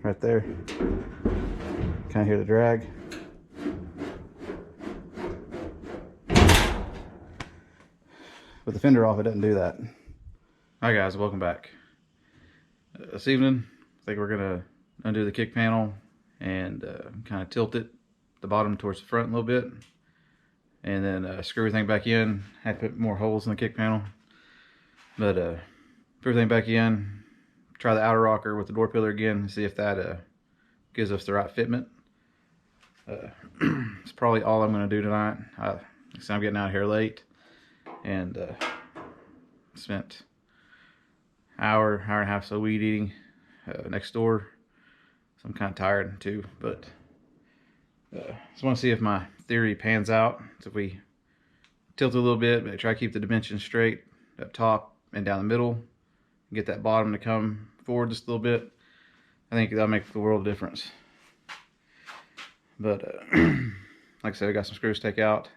right there. Kind of hear the drag. With the fender off, it doesn't do that. Hi guys, welcome back. This evening, I think we're gonna undo the kick panel and kind of tilt it, the bottom towards the front a little bit, and then screw everything back in. Had to put more holes in the kick panel, but put everything back in. Try the outer rocker with the door pillar again and see if that gives us the right fitment. It's probably all I'm going to do tonight. So I'm getting out here late and spent hour and a half so weed eating next door. So I'm kind of tired too, but just want to see if my theory pans out. So if we tilt it a little bit, but try to keep the dimensions straight up top and down the middle, get that bottom to come forward just a little bit, I think that'll make the world of difference. But like I said, we got some screws to take out.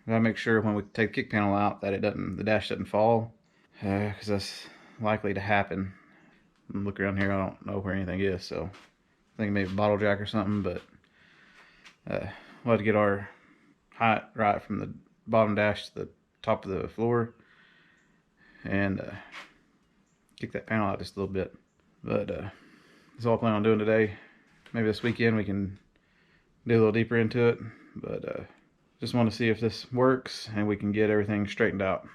We gotta make sure when we take the kick panel out that the dash doesn't fall, because that's likely to happen. Look around here, I don't know where anything is, so I think maybe a bottle jack or something, but we'll have to get our height right from the bottom dash to the top of the floor and kick that panel out just a little bit. But that's all I plan on doing today. Maybe this weekend we can do a little deeper into it, but just want to see if this works and we can get everything straightened out.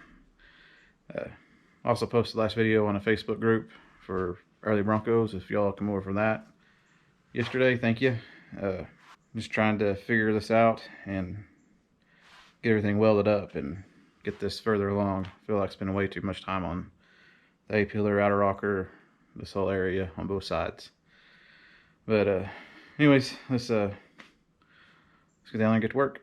Also posted the last video on a Facebook group for early Broncos. If y'all come over from that yesterday, thank you. Just trying to figure this out and get everything welded up and get this further along. I feel like spending way too much time on the A-pillar, outer rocker, this whole area on both sides. But anyways, let's get down and get to work.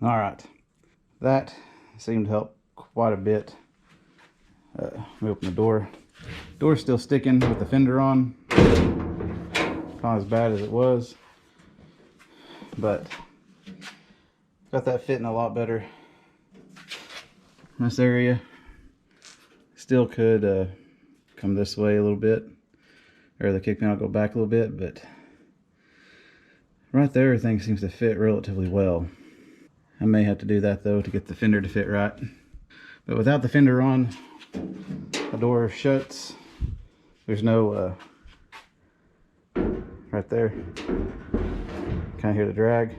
All right, that seemed to help quite a bit. We open the door. Door's still sticking with the fender on. Not as bad as it was, but got that fitting a lot better. This area still could come this way a little bit, or the kick panel go back a little bit, but right there everything seems to fit relatively well. I may have to do that though to get the fender to fit right. But without the fender on, the door shuts. There's no right there. Kind of hear the drag.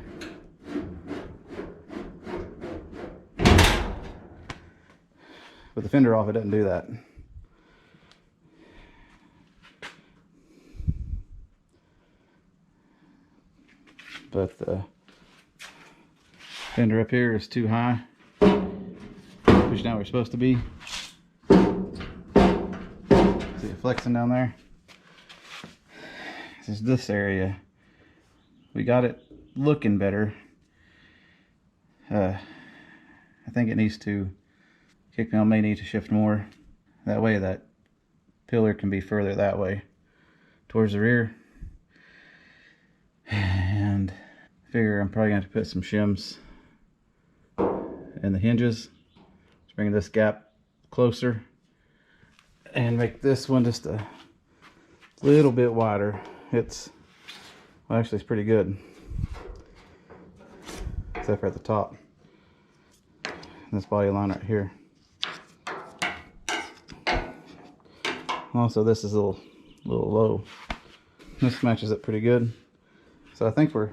With the fender off, it doesn't do that. But the fender up here is too high. Push down where it's supposed to be. See it flexing down there? This is this area. We got it looking better. I think it needs to, kick panel may need to shift more. That way that pillar can be further that way towards the rear. And I figure I'm probably going to have to put some shims in the hinges. Just bring this gap closer and make this one just a little bit wider. It's, well, actually it's pretty good, except for at the top. This body line right here. Also, this is a little low. This matches it pretty good. So I think we're,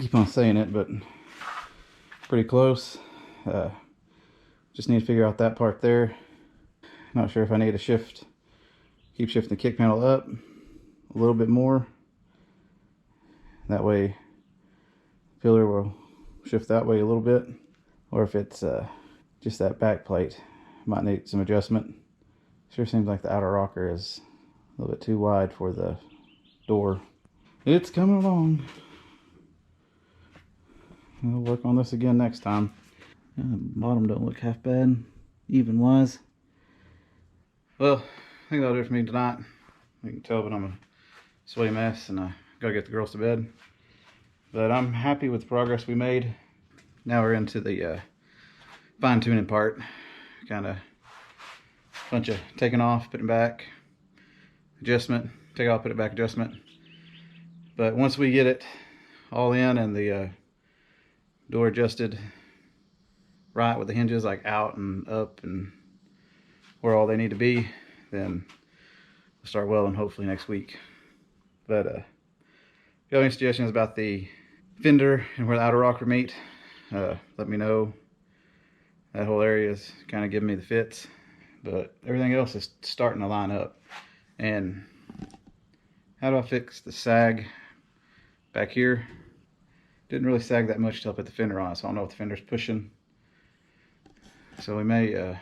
keep on saying it, but pretty close. Just need to figure out that part there. Not sure if I need to keep shifting the kick panel up a little bit more. That way, pillar will shift that way a little bit. Or if it's just that back plate, might need some adjustment. Sure seems like the outer rocker is a little bit too wide for the door. It's coming along. We'll work on this again next time. The bottom don't look half bad, even wise. Well, I think that'll do it for me tonight. You can tell, but I'm a sweaty mess and I gotta get the girls to bed. But I'm happy with the progress we made. Now we're into the fine tuning part. Kind of bunch of taking off, putting back, adjustment, take off, put it back, adjustment. But once we get it all in and the door adjusted right with the hinges like out and up and where all they need to be, then we'll start welding hopefully next week. But if you have any suggestions about the fender and where the outer rocker meet, let me know. That whole area is kind of giving me the fits, but everything else is starting to line up. And how do I fix the sag back here? Didn't really sag that much till I put the fender on, so I don't know if the fender's pushing. So we may have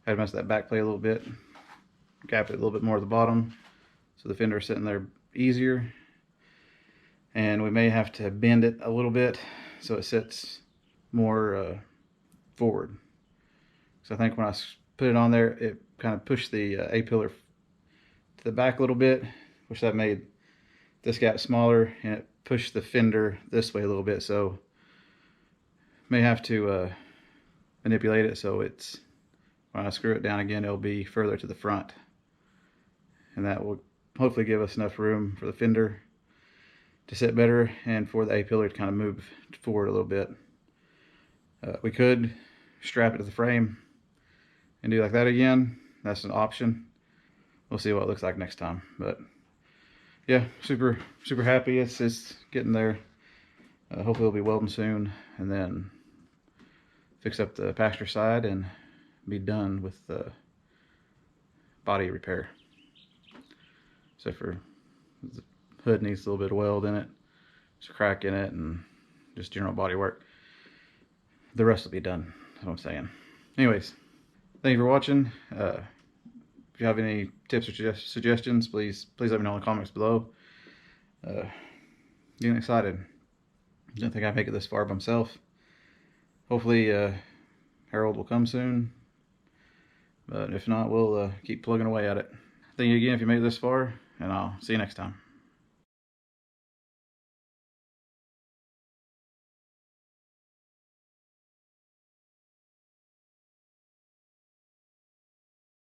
to mess that back plate a little bit, gap it a little bit more at the bottom, so the fender is sitting there easier. And we may have to bend it a little bit so it sits more forward. So I think when I put it on there, it kind of pushed the A-pillar to the back a little bit, which that made this gap smaller, and it pushed the fender this way a little bit. So may have to manipulate it so it's, when I screw it down again, it'll be further to the front. And that will hopefully give us enough room for the fender to sit better and for the A-pillar to kind of move forward a little bit. We could strap it to the frame and do like that again. That's an option. We'll see what it looks like next time. But yeah, super happy. It's getting there. Hopefully we'll be welding soon, and then fix up the passenger side and be done with the body repair. Except for the hood needs a little bit of weld in it. There's a crack in it and just general body work. The rest will be done, that's what I'm saying. Anyways, thank you for watching. If you have any tips or suggestions, please let me know in the comments below. Getting excited. Didn't think I'd make it this far by myself. Hopefully Harold will come soon. But if not, we'll keep plugging away at it. Thank you again if you made it this far, and I'll see you next time.